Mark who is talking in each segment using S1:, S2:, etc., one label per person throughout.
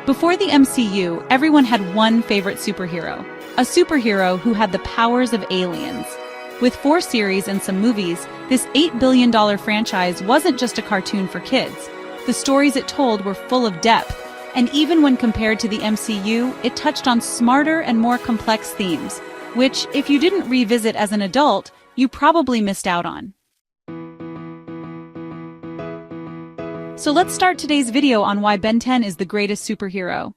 S1: Before the MCU, everyone had one favorite superhero, a superhero who had the powers of aliens. With 4 series and some movies, this $8 billion franchise wasn't just a cartoon for kids. The stories it told were full of depth, and even when compared to the MCU, it touched on smarter and more complex themes, which, if you didn't revisit as an adult, you probably missed out on. So let's start today's video on why Ben 10 is the greatest superhero.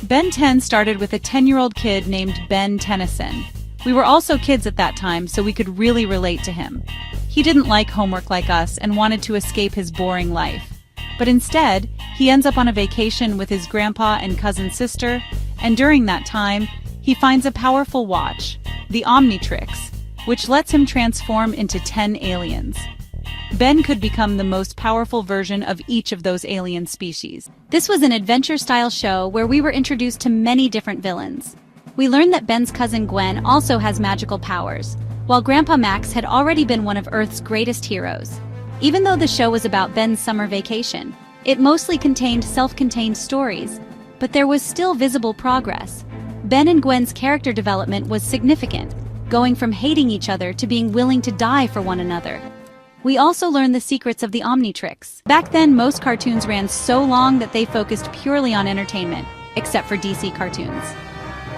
S1: Ben 10 started with a 10-year-old kid named Ben Tennyson. We were also kids at that time, so we could really relate to him. He didn't like homework like us and wanted to escape his boring life. But instead, he ends up on a vacation with his grandpa and cousin sister, and during that time, he finds a powerful watch, the Omnitrix, which lets him transform into 10 aliens. Ben could become the most powerful version of each of those alien species.
S2: This was an adventure-style show where we were introduced to many different villains. We learned that Ben's cousin Gwen also has magical powers, while Grandpa Max had already been one of Earth's greatest heroes. Even though the show was about Ben's summer vacation, it mostly contained self-contained stories, but there was still visible progress. Ben and Gwen's character development was significant, going from hating each other to being willing to die for one another. We also learned the secrets of the Omnitrix. Back then, most cartoons ran so long that they focused purely on entertainment, except for DC cartoons.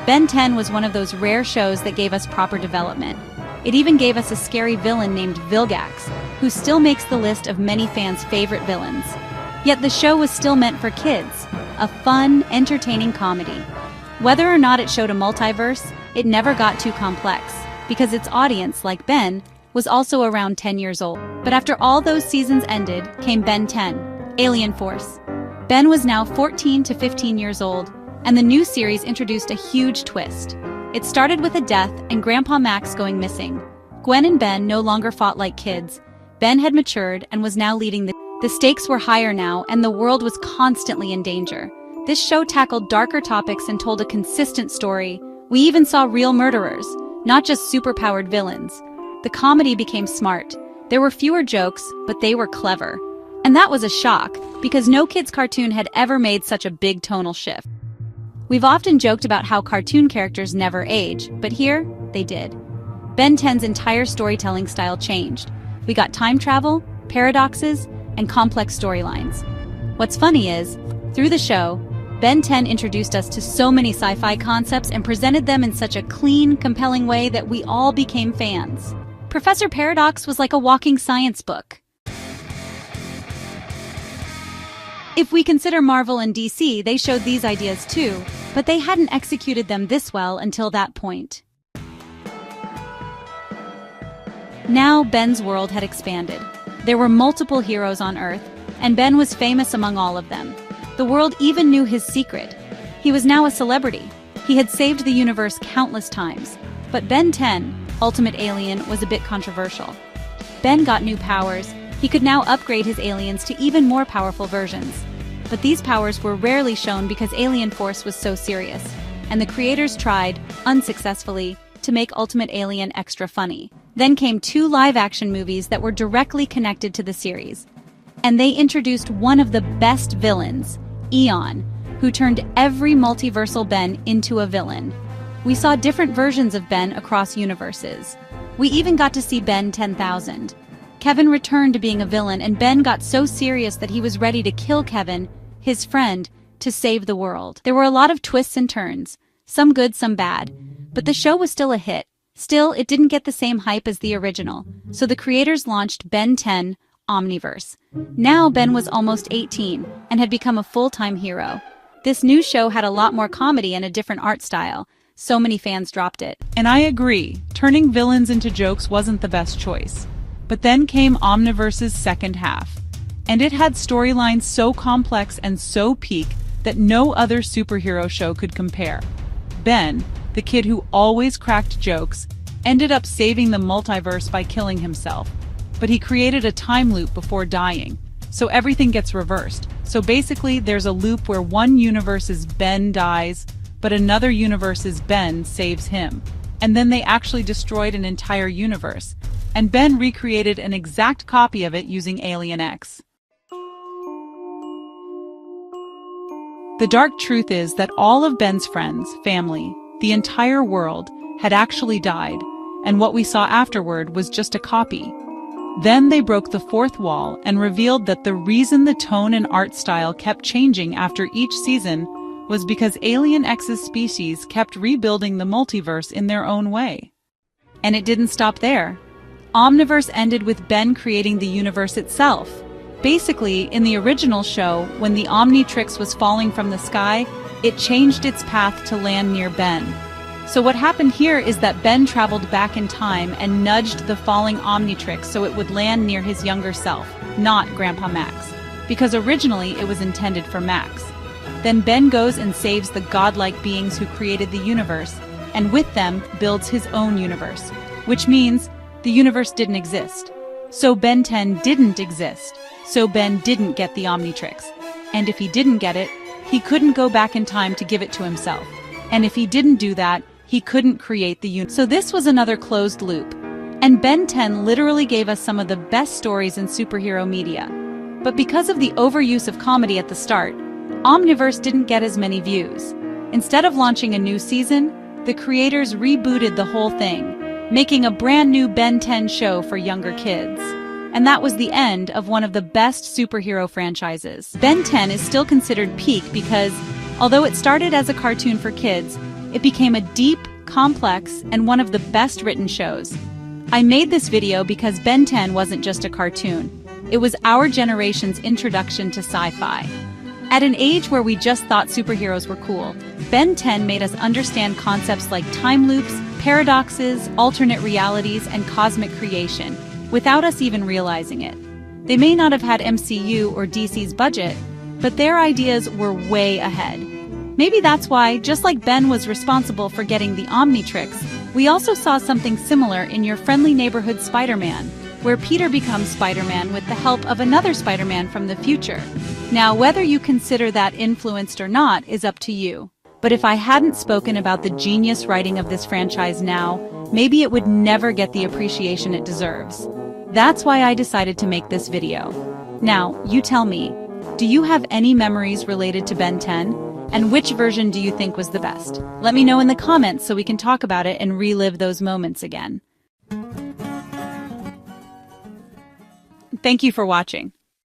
S2: Ben 10 was one of those rare shows that gave us proper development. It even gave us a scary villain named Vilgax, who still makes the list of many fans' favorite villains. Yet the show was still meant for kids, a fun, entertaining comedy. Whether or not it showed a multiverse, it never got too complex, because its audience, like Ben, was also around 10 years old. But after all those seasons ended, came Ben 10, Alien Force. Ben was now 14 to 15 years old, and the new series introduced a huge twist. It started with a death and Grandpa Max going missing. Gwen and Ben no longer fought like kids. Ben had matured and was now leading the stakes were higher now, and the world was constantly in danger. This show tackled darker topics and told a consistent story. We even saw real murderers, not just superpowered villains. The comedy became smart. There were fewer jokes, but they were clever. And that was a shock, because no kids' cartoon had ever made such a big tonal shift. We've often joked about how cartoon characters never age, but here, they did. Ben 10's entire storytelling style changed. We got time travel, paradoxes, and complex storylines. What's funny is, through the show, Ben 10 introduced us to so many sci-fi concepts and presented them in such a clean, compelling way that we all became fans. Professor Paradox was like a walking science book. If we consider Marvel and DC, they showed these ideas too, but they hadn't executed them this well until that point. Now Ben's world had expanded. There were multiple heroes on Earth, and Ben was famous among all of them. The world even knew his secret. He was now a celebrity. He had saved the universe countless times. But Ben 10, Ultimate Alien, was a bit controversial. Ben got new powers. He could now upgrade his aliens to even more powerful versions. But these powers were rarely shown because Alien Force was so serious, and the creators tried, unsuccessfully, to make Ultimate Alien extra funny. Then came 2 live-action movies that were directly connected to the series. And they introduced one of the best villains, Eon, who turned every multiversal Ben into a villain. We saw different versions of Ben across universes. We even got to see Ben 10,000. Kevin returned to being a villain, and Ben got so serious that he was ready to kill Kevin, his friend, to save the world. There were a lot of twists and turns, some good, some bad, but the show was still a hit. Still, it didn't get the same hype as the original, so the creators launched Ben 10 Omniverse. Now Ben was almost 18 and had become a full-time hero. This new show had a lot more comedy and a different art style. So many fans dropped it.
S1: And I agree, turning villains into jokes wasn't the best choice. But then came Omniverse's second half. And it had storylines so complex and so peak that no other superhero show could compare. Ben, the kid who always cracked jokes, ended up saving the multiverse by killing himself. But he created a time loop before dying, so everything gets reversed. So basically, there's a loop where one universe's Ben dies, but another universe's Ben saves him. And then they actually destroyed an entire universe, and Ben recreated an exact copy of it using Alien X. The dark truth is that all of Ben's friends, family, the entire world, had actually died, and what we saw afterward was just a copy. Then they broke the fourth wall and revealed that the reason the tone and art style kept changing after each season was because Alien X's species kept rebuilding the multiverse in their own way. And it didn't stop there. Omniverse ended with Ben creating the universe itself. Basically, in the original show, when the Omnitrix was falling from the sky, it changed its path to land near Ben. So what happened here is that Ben traveled back in time and nudged the falling Omnitrix so it would land near his younger self, not Grandpa Max, because originally it was intended for Max. Then Ben goes and saves the godlike beings who created the universe, and with them builds his own universe, which means the universe didn't exist. So Ben 10 didn't exist. So Ben didn't get the Omnitrix. And if he didn't get it, he couldn't go back in time to give it to himself. And if he didn't do that, he couldn't create the universe. So this was another closed loop. And Ben 10 literally gave us some of the best stories in superhero media. But because of the overuse of comedy at the start, Omniverse didn't get as many views. Instead of launching a new season, the creators rebooted the whole thing, making a brand new Ben 10 show for younger kids. And that was the end of one of the best superhero franchises. Ben 10 is still considered peak because, although it started as a cartoon for kids, it became a deep, complex, and one of the best written shows. I made this video because Ben 10 wasn't just a cartoon. It was our generation's introduction to sci-fi. At an age where we just thought superheroes were cool, Ben 10 made us understand concepts like time loops, paradoxes, alternate realities, and cosmic creation, without us even realizing it. They may not have had MCU or DC's budget, but their ideas were way ahead. Maybe that's why, just like Ben was responsible for getting the Omnitrix, we also saw something similar in Your Friendly Neighborhood Spider-Man, where Peter becomes Spider-Man with the help of another Spider-Man from the future. Now, whether you consider that influenced or not is up to you. But if I hadn't spoken about the genius writing of this franchise now, maybe it would never get the appreciation it deserves. That's why I decided to make this video. Now, you tell me, do you have any memories related to Ben 10? And which version do you think was the best? Let me know in the comments so we can talk about it and relive those moments again. Thank you for watching.